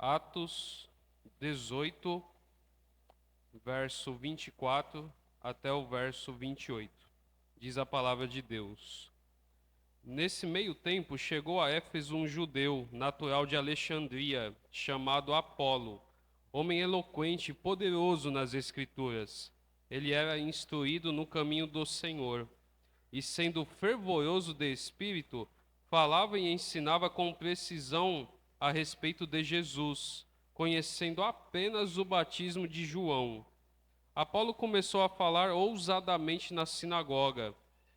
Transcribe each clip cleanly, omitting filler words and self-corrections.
Atos 18, verso 24 até o verso 28. Diz a palavra de Deus. Nesse meio tempo chegou a Éfeso um judeu, natural de Alexandria, chamado Apolo, homem eloquente e poderoso nas Escrituras. Ele era instruído no caminho do Senhor, e sendo fervoroso de espírito, falava e ensinava com precisão a respeito de Jesus, conhecendo apenas o batismo de João. Apolo começou a falar ousadamente na sinagoga.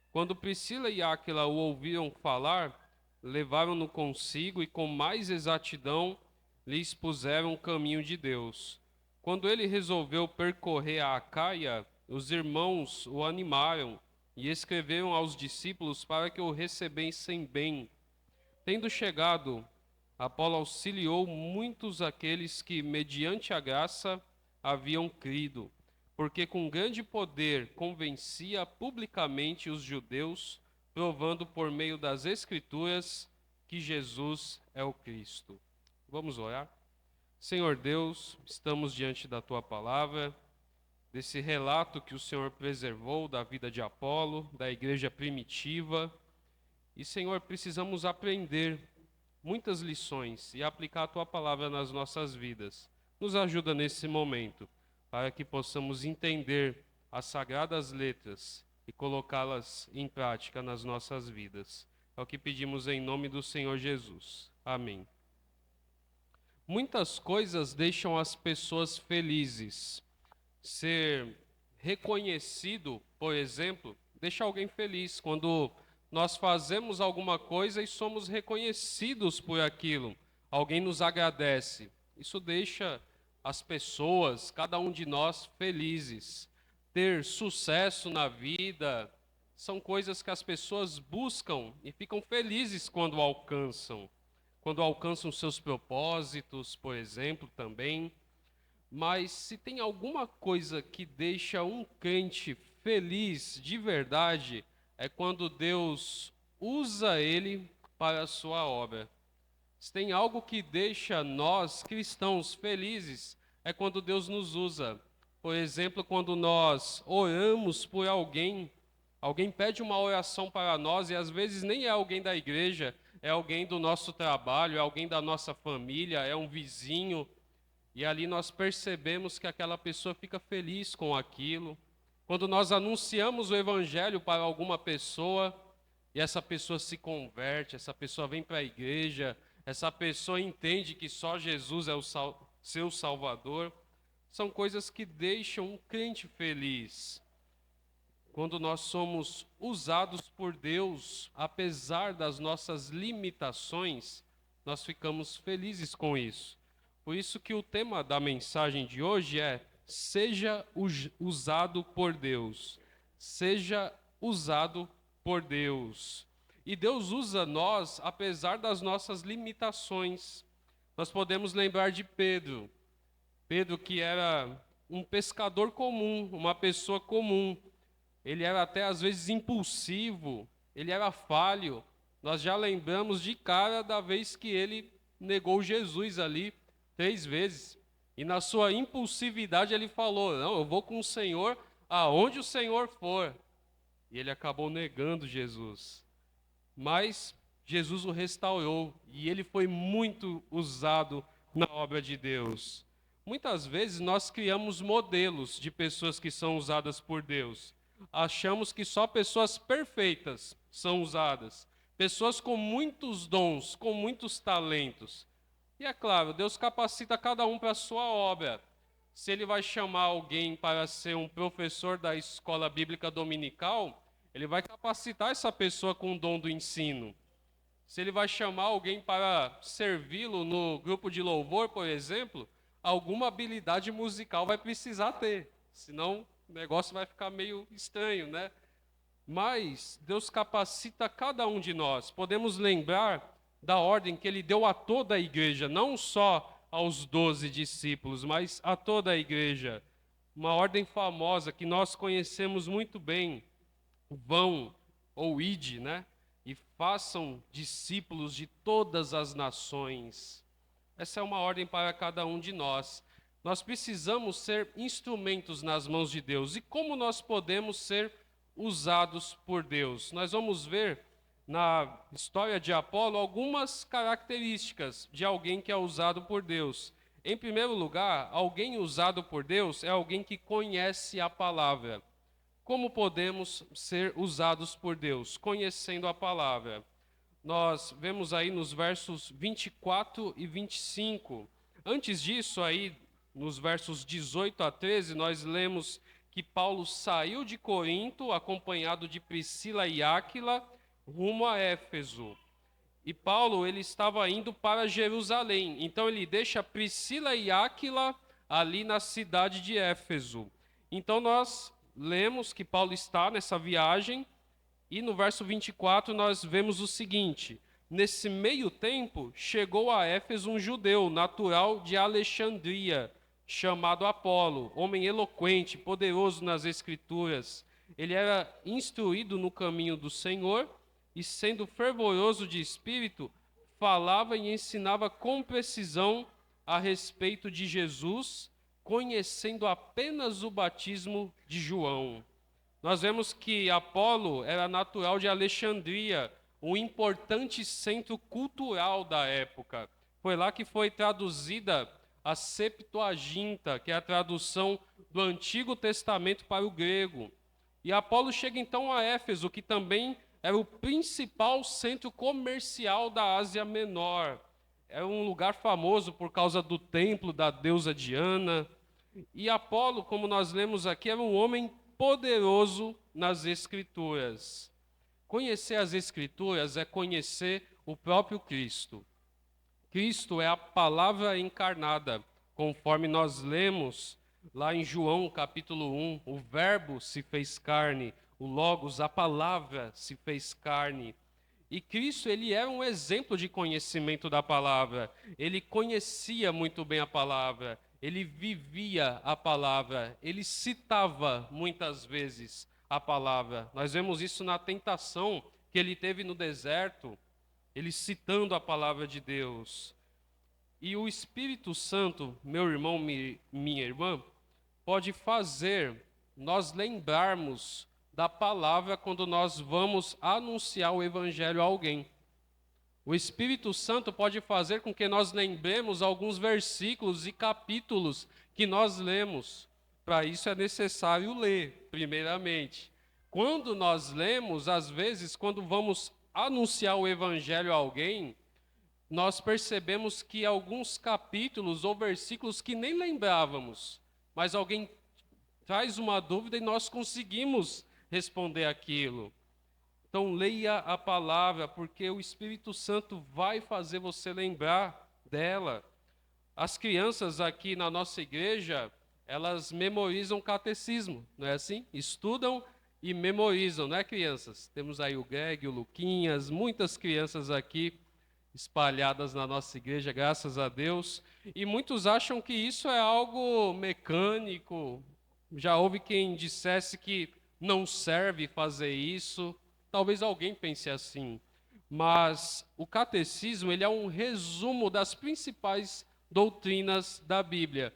Quando Priscila e Áquila o ouviram falar, levaram-no consigo e com mais exatidão lhe expuseram o caminho de Deus. Quando ele resolveu percorrer a Acaia, os irmãos o animaram e escreveram aos discípulos para que o recebessem bem. Tendo chegado, Apolo auxiliou muitos aqueles que, mediante a graça, haviam crido, porque com grande poder convencia publicamente os judeus, provando por meio das Escrituras que Jesus é o Cristo. Vamos orar? Senhor Deus, estamos diante da Tua palavra, desse relato que o Senhor preservou da vida de Apolo, da igreja primitiva. E, Senhor, precisamos aprender muitas lições e aplicar a Tua palavra nas nossas vidas. Nos ajuda nesse momento, para que possamos entender as sagradas letras e colocá-las em prática nas nossas vidas. É o que pedimos em nome do Senhor Jesus. Amém. Muitas coisas deixam as pessoas felizes. Ser reconhecido, por exemplo, deixa alguém feliz quando nós fazemos alguma coisa e somos reconhecidos por aquilo. Alguém nos agradece. Isso deixa as pessoas, cada um de nós, felizes. Ter sucesso na vida são coisas que as pessoas buscam e ficam felizes quando alcançam seus propósitos, por exemplo, também. Mas se tem alguma coisa que deixa um crente feliz de verdade, é quando Deus usa ele para a sua obra. Se tem algo que deixa nós cristãos felizes, é quando Deus nos usa. Por exemplo, quando nós oramos por alguém, alguém pede uma oração para nós e às vezes nem é alguém da igreja, é alguém do nosso trabalho, é alguém da nossa família, é um vizinho. E ali nós percebemos que aquela pessoa fica feliz com aquilo. Quando nós anunciamos o evangelho para alguma pessoa e essa pessoa se converte, essa pessoa vem para a igreja, essa pessoa entende que só Jesus é o seu Salvador, são coisas que deixam um crente feliz. Quando nós somos usados por Deus, apesar das nossas limitações, nós ficamos felizes com isso. Por isso que o tema da mensagem de hoje é: seja usado por Deus. Seja usado por Deus. E Deus usa nós apesar das nossas limitações. Nós podemos lembrar de Pedro. Pedro, que era um pescador comum, uma pessoa comum. Ele era até às vezes impulsivo, ele era falho. Nós já lembramos de cara da vez que ele negou Jesus ali 3 vezes. E na sua impulsividade ele falou: não, eu vou com o Senhor aonde o Senhor for. E ele acabou negando Jesus. Mas Jesus o restaurou e ele foi muito usado na obra de Deus. Muitas vezes nós criamos modelos de pessoas que são usadas por Deus. Achamos que só pessoas perfeitas são usadas, pessoas com muitos dons, com muitos talentos. E é claro, Deus capacita cada um para a sua obra. Se ele vai chamar alguém para ser um professor da escola bíblica dominical, ele vai capacitar essa pessoa com o dom do ensino. Se ele vai chamar alguém para servi-lo no grupo de louvor, por exemplo, alguma habilidade musical vai precisar ter. Senão o negócio vai ficar meio estranho, né? Mas Deus capacita cada um de nós. Podemos lembrar da ordem que ele deu a toda a igreja, não só aos 12 discípulos, mas a toda a igreja. Uma ordem famosa que nós conhecemos muito bem. Vão, ou ide, né? E façam discípulos de todas as nações. Essa é uma ordem para cada um de nós. Nós precisamos ser instrumentos nas mãos de Deus. E como nós podemos ser usados por Deus? Nós vamos ver na história de Apolo algumas características de alguém que é usado por Deus. Em primeiro lugar, alguém usado por Deus é alguém que conhece a palavra. Como podemos ser usados por Deus? Conhecendo a palavra. Nós vemos aí nos versos 24 e 25. Antes disso, aí, nos versos 18 a 13, nós lemos que Paulo saiu de Corinto, acompanhado de Priscila e Áquila, rumo a Éfeso. E Paulo, ele estava indo para Jerusalém. Então, ele deixa Priscila e Áquila ali na cidade de Éfeso. Então, nós lemos que Paulo está nessa viagem. E no verso 24 nós vemos o seguinte: nesse meio tempo chegou a Éfeso um judeu natural de Alexandria, chamado Apolo, homem eloquente, poderoso nas escrituras. Ele era instruído no caminho do Senhor e, sendo fervoroso de espírito, falava e ensinava com precisão a respeito de Jesus, conhecendo apenas o batismo de João. Nós vemos que Apolo era natural de Alexandria, um importante centro cultural da época. Foi lá que foi traduzida a Septuaginta, que é a tradução do Antigo Testamento para o grego. E Apolo chega então a Éfeso, que também era o principal centro comercial da Ásia Menor. Era um lugar famoso por causa do templo da deusa Diana. E Apolo, como nós lemos aqui, era um homem poderoso nas Escrituras. Conhecer as Escrituras é conhecer o próprio Cristo. Cristo é a palavra encarnada, conforme nós lemos lá em João capítulo 1, o verbo se fez carne, o Logos, a palavra se fez carne. E Cristo, ele era um exemplo de conhecimento da palavra. Ele conhecia muito bem a palavra. Ele vivia a palavra, ele citava muitas vezes a palavra. Nós vemos isso na tentação que ele teve no deserto, ele citando a palavra de Deus. E o Espírito Santo, meu irmão, minha irmã, pode fazer nós lembrarmos da palavra quando nós vamos anunciar o evangelho a alguém. O Espírito Santo pode fazer com que nós lembremos alguns versículos e capítulos que nós lemos. Para isso é necessário ler, primeiramente. Quando nós lemos, às vezes, quando vamos anunciar o Evangelho a alguém, nós percebemos que alguns capítulos ou versículos que nem lembrávamos, mas alguém traz uma dúvida e nós conseguimos responder aquilo. Então, leia a palavra, porque o Espírito Santo vai fazer você lembrar dela. As crianças aqui na nossa igreja, elas memorizam catecismo, não é assim? Estudam e memorizam, não é, crianças? Temos aí o Greg, o Luquinhas, muitas crianças aqui espalhadas na nossa igreja, graças a Deus. E muitos acham que isso é algo mecânico. Já houve quem dissesse que não serve fazer isso. Talvez alguém pense assim, mas o catecismo ele é um resumo das principais doutrinas da Bíblia.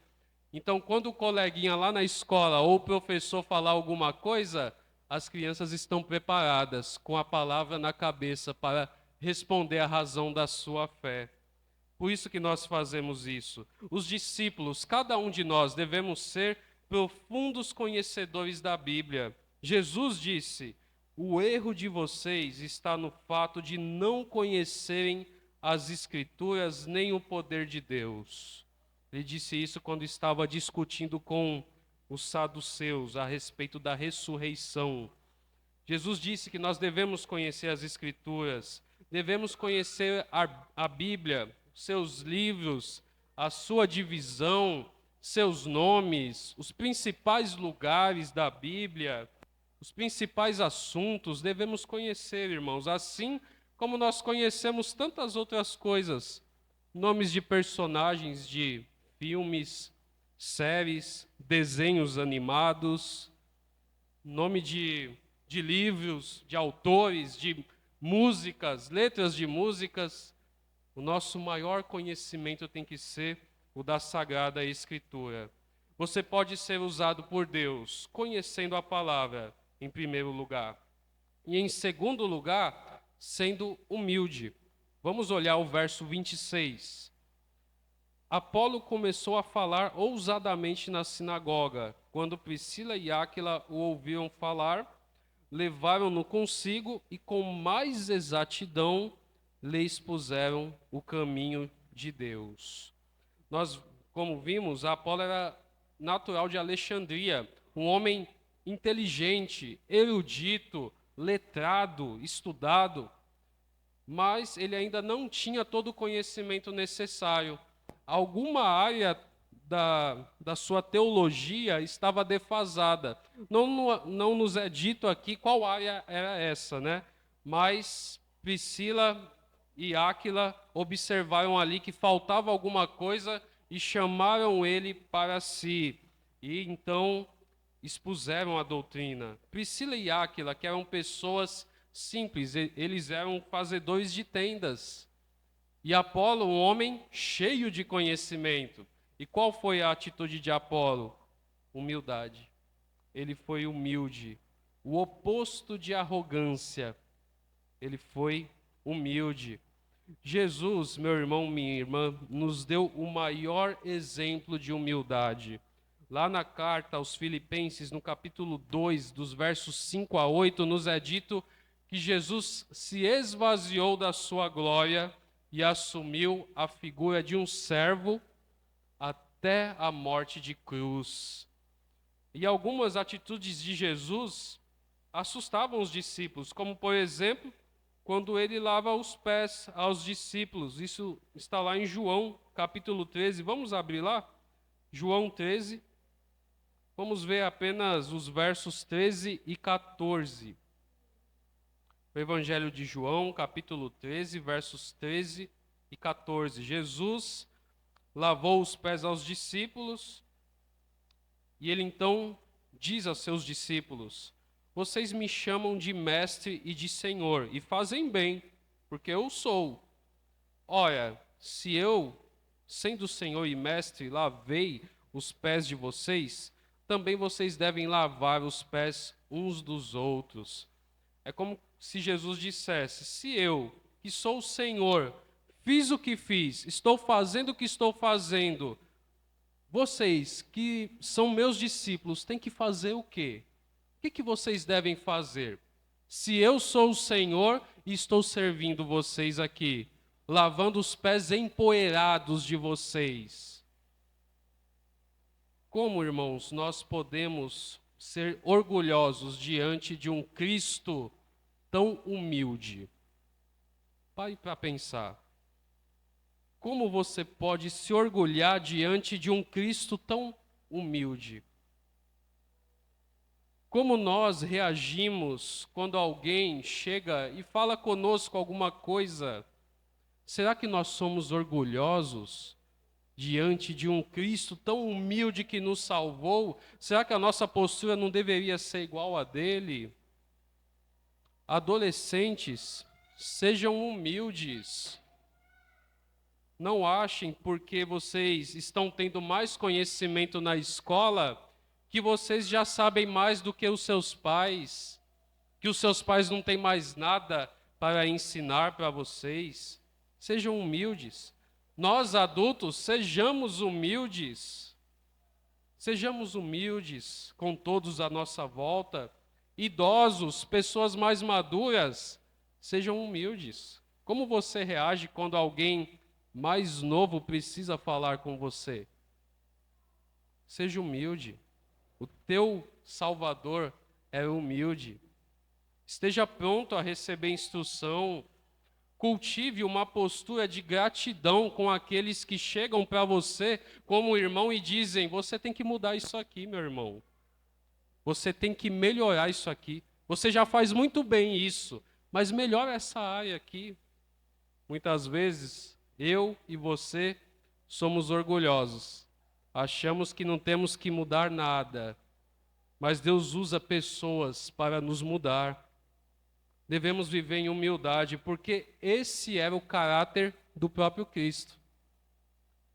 Então, quando o coleguinha lá na escola ou o professor falar alguma coisa, as crianças estão preparadas com a palavra na cabeça para responder a razão da sua fé. Por isso que nós fazemos isso. Os discípulos, cada um de nós, devemos ser profundos conhecedores da Bíblia. Jesus disse: o erro de vocês está no fato de não conhecerem as Escrituras nem o poder de Deus. Ele disse isso quando estava discutindo com os saduceus a respeito da ressurreição. Jesus disse que nós devemos conhecer as Escrituras, devemos conhecer a Bíblia, seus livros, a sua divisão, seus nomes, os principais lugares da Bíblia, os principais assuntos, devemos conhecer, irmãos, assim como nós conhecemos tantas outras coisas, nomes de personagens de filmes, séries, desenhos animados, nome de livros, de autores, de músicas, letras de músicas. O nosso maior conhecimento tem que ser o da Sagrada Escritura. Você pode ser usado por Deus conhecendo a palavra, em primeiro lugar. E em segundo lugar, sendo humilde. Vamos olhar o verso 26. Apolo começou a falar ousadamente na sinagoga. Quando Priscila e Áquila o ouviram falar, levaram-no consigo e com mais exatidão lhe expuseram o caminho de Deus. Nós, como vimos, Apolo era natural de Alexandria, um homem inteligente, erudito, letrado, estudado, mas ele ainda não tinha todo o conhecimento necessário. Alguma área da sua teologia estava defasada. Não nos é dito aqui qual área era essa, né? Mas Priscila e Áquila observaram ali que faltava alguma coisa e chamaram ele para si. E então expuseram a doutrina. Priscila e Áquila, que eram pessoas simples, eles eram fazedores de tendas. E Apolo, um homem cheio de conhecimento. E qual foi a atitude de Apolo? Humildade. Ele foi humilde. O oposto de arrogância. Ele foi humilde. Jesus, meu irmão, minha irmã, nos deu o maior exemplo de humildade. Lá na carta aos Filipenses, no capítulo 2, dos versos 5 a 8, nos é dito que Jesus se esvaziou da sua glória e assumiu a figura de um servo até a morte de cruz. E algumas atitudes de Jesus assustavam os discípulos, como, por exemplo, quando ele lava os pés aos discípulos. Isso está lá em João, capítulo 13. Vamos abrir lá? João 13. Vamos ver apenas os versos 13 e 14. O Evangelho de João, capítulo 13, versos 13 e 14. Jesus lavou os pés aos discípulos e ele então diz aos seus discípulos: vocês me chamam de mestre e de senhor, e fazem bem, porque eu sou. Ora, se eu, sendo senhor e mestre, lavei os pés de vocês, também vocês devem lavar os pés uns dos outros. É como se Jesus dissesse: se eu, que sou o Senhor, fiz o que fiz, estou fazendo o que estou fazendo, vocês que são meus discípulos têm que fazer o quê? O que vocês devem fazer? Se eu sou o Senhor e estou servindo vocês aqui, lavando os pés empoeirados de vocês, como, irmãos, nós podemos ser orgulhosos diante de um Cristo tão humilde? Pare para pensar. Como você pode se orgulhar diante de um Cristo tão humilde? Como nós reagimos quando alguém chega e fala conosco alguma coisa? Será que nós somos orgulhosos diante de um Cristo tão humilde que nos salvou? Será que a nossa postura não deveria ser igual a dele? Adolescentes, sejam humildes. Não achem porque vocês estão tendo mais conhecimento na escola que vocês já sabem mais do que os seus pais, que os seus pais não têm mais nada para ensinar para vocês. Sejam humildes. Nós adultos, sejamos humildes. Sejamos humildes com todos à nossa volta. Idosos, pessoas mais maduras, sejam humildes. Como você reage quando alguém mais novo precisa falar com você? Seja humilde. O teu Salvador é humilde. Esteja pronto a receber instrução. Cultive uma postura de gratidão com aqueles que chegam para você como irmão e dizem: você tem que mudar isso aqui, meu irmão. Você tem que melhorar isso aqui. Você já faz muito bem isso, mas melhora essa área aqui. Muitas vezes, eu e você somos orgulhosos. Achamos que não temos que mudar nada, mas Deus usa pessoas para nos mudar. Devemos viver em humildade, porque esse era o caráter do próprio Cristo.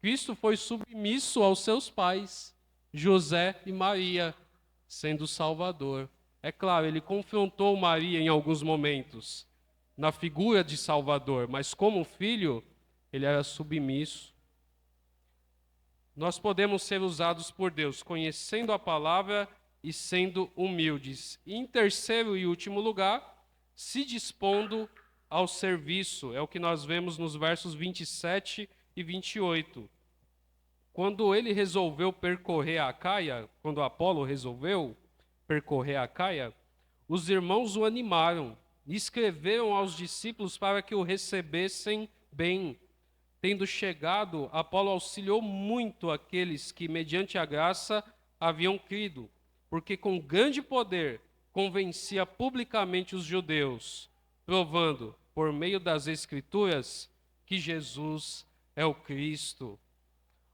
Cristo foi submisso aos seus pais, José e Maria, sendo o Salvador. É claro, ele confrontou Maria em alguns momentos, na figura de Salvador, mas como filho, ele era submisso. Nós podemos ser usados por Deus, conhecendo a palavra e sendo humildes. E em terceiro e último lugar, se dispondo ao serviço. É o que nós vemos nos versos 27 e 28. Quando ele resolveu percorrer a Acaia, quando Apolo resolveu percorrer a Acaia, os irmãos o animaram e escreveram aos discípulos para que o recebessem bem. Tendo chegado, Apolo auxiliou muito aqueles que, mediante a graça, haviam crido, porque com grande poder convencia publicamente os judeus, provando, por meio das Escrituras, que Jesus é o Cristo.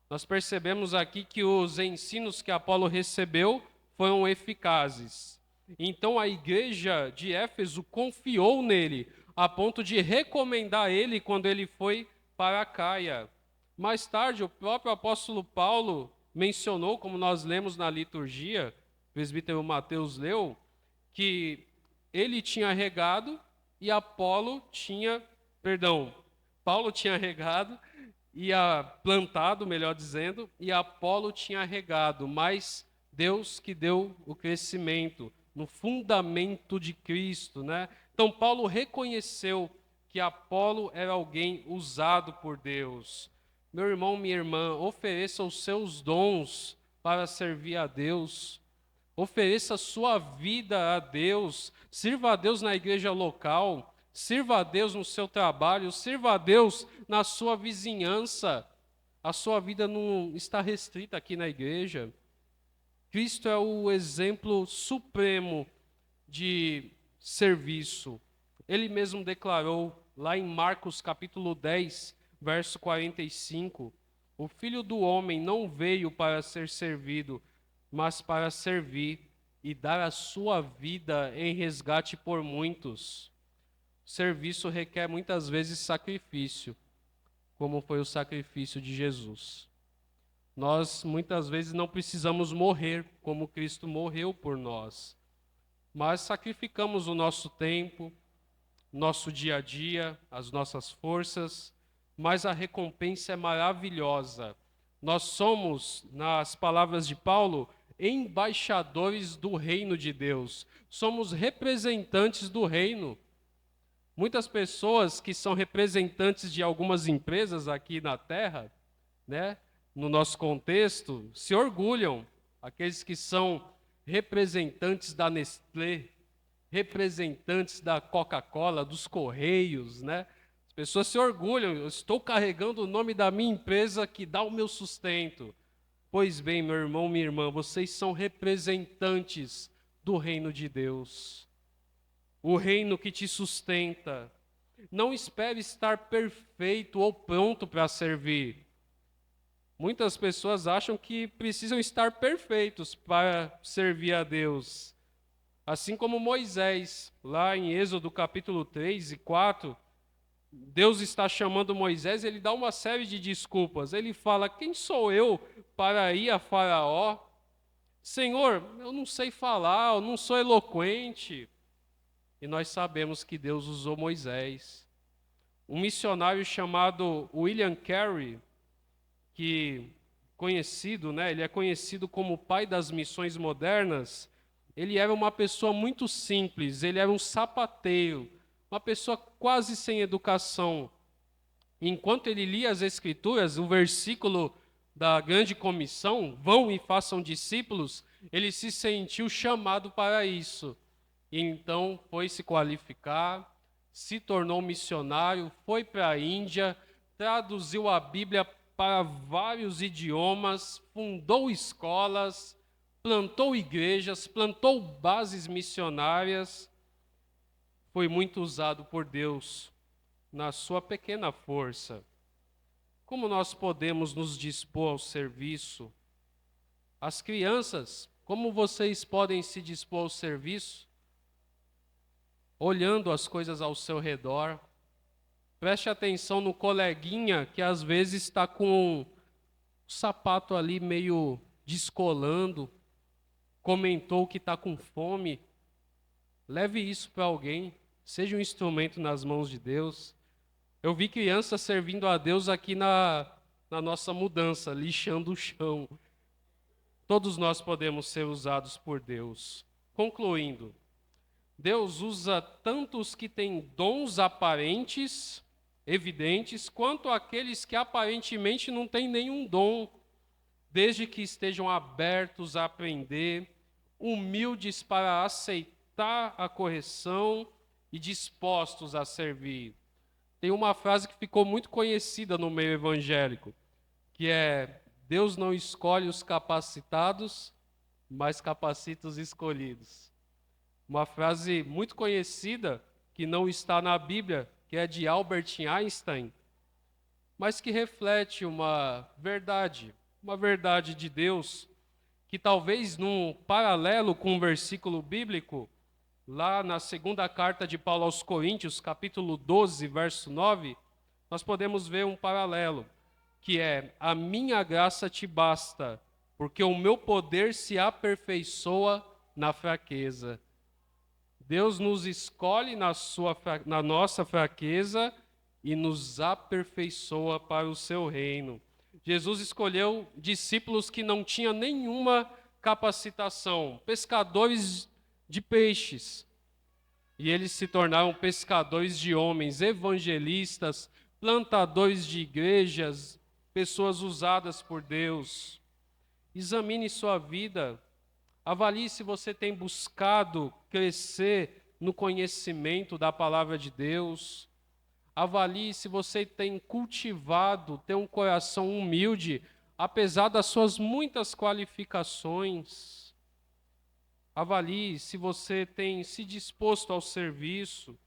Nós percebemos aqui que os ensinos que Apolo recebeu foram eficazes. Então a igreja de Éfeso confiou nele, a ponto de recomendar ele quando ele foi para Acaia. Mais tarde, o próprio apóstolo Paulo mencionou, como nós lemos na liturgia, o presbítero Mateus leu, que ele tinha regado e Paulo tinha regado plantado, melhor dizendo, e Apolo tinha regado, mas Deus que deu o crescimento no fundamento de Cristo, né? Então Paulo reconheceu que Apolo era alguém usado por Deus. Meu irmão, minha irmã, ofereça os seus dons para servir a Deus. Ofereça a sua vida a Deus. Sirva a Deus na igreja local. Sirva a Deus no seu trabalho. Sirva a Deus na sua vizinhança. A sua vida não está restrita aqui na igreja. Cristo é o exemplo supremo de serviço. Ele mesmo declarou lá em Marcos capítulo 10, verso 45, o Filho do Homem não veio para ser servido, mas para servir e dar a sua vida em resgate por muitos. O serviço requer muitas vezes sacrifício, como foi o sacrifício de Jesus. Nós muitas vezes não precisamos morrer como Cristo morreu por nós, mas sacrificamos o nosso tempo, nosso dia a dia, as nossas forças, mas a recompensa é maravilhosa. Nós somos, nas palavras de Paulo, embaixadores do reino de Deus. Somos representantes do reino. Muitas pessoas que são representantes de algumas empresas aqui na Terra, né, no nosso contexto, se orgulham. Aqueles que são representantes da Nestlé, representantes da Coca-Cola, dos Correios, né? As pessoas se orgulham, eu estou carregando o nome da minha empresa que dá o meu sustento. Pois bem, meu irmão, minha irmã, vocês são representantes do reino de Deus. O reino que te sustenta. Não espere estar perfeito ou pronto para servir. Muitas pessoas acham que precisam estar perfeitos para servir a Deus. Assim como Moisés, lá em Êxodo capítulo 3 e 4, Deus está chamando Moisés, ele dá uma série de desculpas. Ele fala, quem sou eu para ir a Faraó? Senhor, eu não sei falar, eu não sou eloquente. E nós sabemos que Deus usou Moisés. Um missionário chamado William Carey, que conhecido, né, ele é conhecido como o pai das missões modernas. Ele era uma pessoa muito simples, ele era um sapateiro, uma pessoa quase sem educação. Enquanto ele lia as Escrituras, o versículo da grande comissão, vão e façam discípulos, ele se sentiu chamado para isso. E então foi se qualificar, se tornou missionário, foi para a Índia, traduziu a Bíblia para vários idiomas, fundou escolas, plantou igrejas, plantou bases missionárias. Foi muito usado por Deus na sua pequena força. Como nós podemos nos dispor ao serviço? As crianças, como vocês podem se dispor ao serviço? Olhando as coisas ao seu redor, Preste atenção no coleguinha que às vezes está com o sapato ali meio descolando, comentou que está com fome. Leve isso para alguém, seja um instrumento nas mãos de Deus. Eu vi crianças servindo a Deus aqui na nossa mudança, lixando o chão. Todos nós podemos ser usados por Deus. Concluindo, Deus usa tanto os que têm dons aparentes, evidentes, quanto aqueles que aparentemente não têm nenhum dom, desde que estejam abertos a aprender, humildes para aceitar a correção e dispostos a servir. Tem uma frase que ficou muito conhecida no meio evangélico, que é: Deus não escolhe os capacitados, mas capacita os escolhidos. Uma frase muito conhecida, que não está na Bíblia, que é de Albert Einstein, mas que reflete uma verdade de Deus, que talvez num paralelo com um versículo bíblico, lá na segunda carta de Paulo aos Coríntios, capítulo 12, verso 9, nós podemos ver um paralelo, que é: a minha graça te basta, porque o meu poder se aperfeiçoa na fraqueza. Deus nos escolhe na nossa fraqueza e nos aperfeiçoa para o seu reino. Jesus escolheu discípulos que não tinham nenhuma capacitação, pescadores de peixes. E eles se tornaram pescadores de homens, evangelistas, plantadores de igrejas, pessoas usadas por Deus. Examine sua vida, avalie se você tem buscado crescer no conhecimento da palavra de Deus. Avalie se você tem cultivado ter um coração humilde, apesar das suas muitas qualificações. Avalie se você tem se disposto ao serviço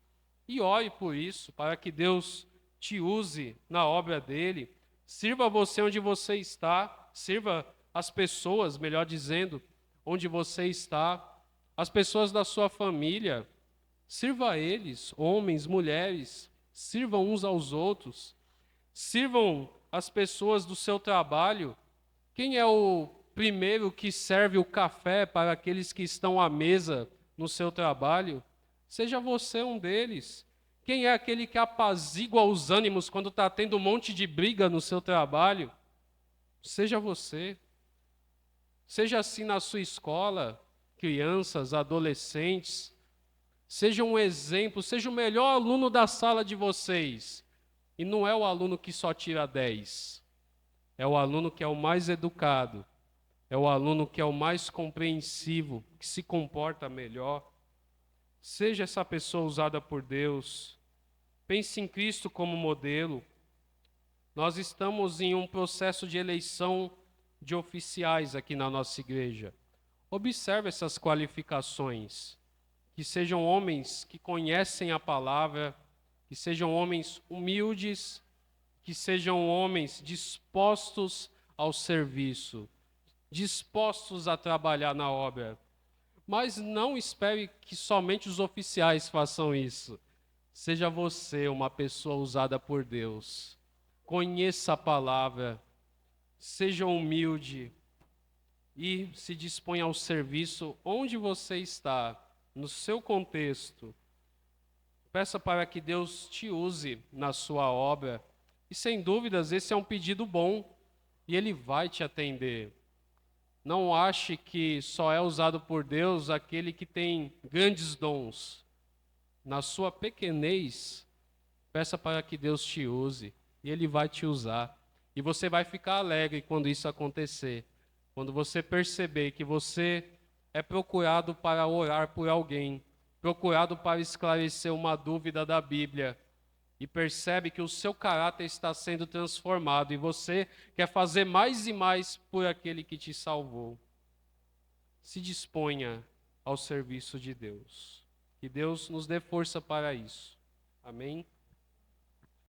e ore por isso, para que Deus te use na obra dele. Sirva você onde você está, sirva as pessoas, melhor dizendo, onde você está, as pessoas da sua família. Sirva a eles, homens, mulheres, sirvam uns aos outros, sirvam as pessoas do seu trabalho. Quem é o primeiro que serve o café para aqueles que estão à mesa no seu trabalho? Seja você um deles. Quem é aquele que apazigua os ânimos quando está tendo um monte de briga no seu trabalho? Seja você. Seja assim na sua escola, crianças, adolescentes. Seja um exemplo, seja o melhor aluno da sala de vocês. E não é o aluno que só tira 10. É o aluno que é o mais educado. É o aluno que é o mais compreensivo, que se comporta melhor. Seja essa pessoa usada por Deus. Pense em Cristo como modelo. Nós estamos em um processo de eleição de oficiais aqui na nossa igreja. Observe essas qualificações. Que sejam homens que conhecem a palavra, que sejam homens humildes, que sejam homens dispostos ao serviço, dispostos a trabalhar na obra. Mas não espere que somente os oficiais façam isso. Seja você uma pessoa usada por Deus. Conheça a palavra, seja humilde e se disponha ao serviço onde você está, no seu contexto. Peça para que Deus te use na sua obra. E sem dúvidas, esse é um pedido bom e Ele vai te atender. Não ache que só é usado por Deus aquele que tem grandes dons. Na sua pequenez, peça para que Deus te use e Ele vai te usar. E você vai ficar alegre quando isso acontecer. Quando você perceber que você é procurado para orar por alguém, procurado para esclarecer uma dúvida da Bíblia, e percebe que o seu caráter está sendo transformado e você quer fazer mais e mais por aquele que te salvou. Se disponha ao serviço de Deus. Que Deus nos dê força para isso. Amém?